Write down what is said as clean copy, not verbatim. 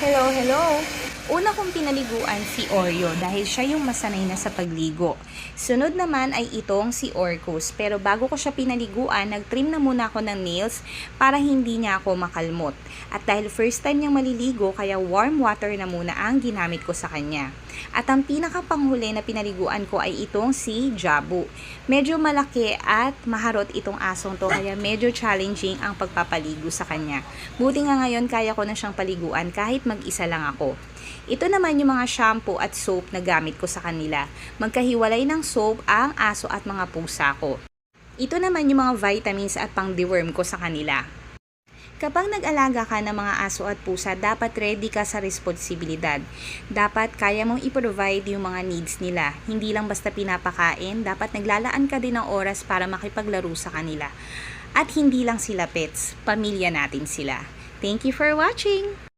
Hello, hello! Una kong pinaliguan si Oreo dahil siya yung masanay na sa pagligo. Sunod naman ay itong si Orcus. Pero bago ko siya pinaliguan, nag-trim na muna ako ng nails para hindi niya ako makalmot. At dahil first time niyang maliligo, kaya warm water na muna ang ginamit ko sa kanya. At ang pinakapanghuli na pinaliguan ko ay itong si Jabu. Medyo malaki at maharot itong asong to, kaya medyo challenging ang pagpapaligo sa kanya. Buti nga ngayon kaya ko na siyang paliguan kahit mag-isa lang ako. Ito naman yung mga shampoo at soap na gamit ko sa kanila. Magkahiwalay ng soap ang aso at mga pusa ko. Ito naman yung mga vitamins at pang-deworm ko sa kanila. Kapag nag-alaga ka ng mga aso at pusa, dapat ready ka sa responsibilidad. Dapat kaya mong i-provide yung mga needs nila. Hindi lang basta pinapakain, dapat naglalaan ka din ng oras para makipaglaro sa kanila. At hindi lang sila pets, pamilya natin sila. Thank you for watching!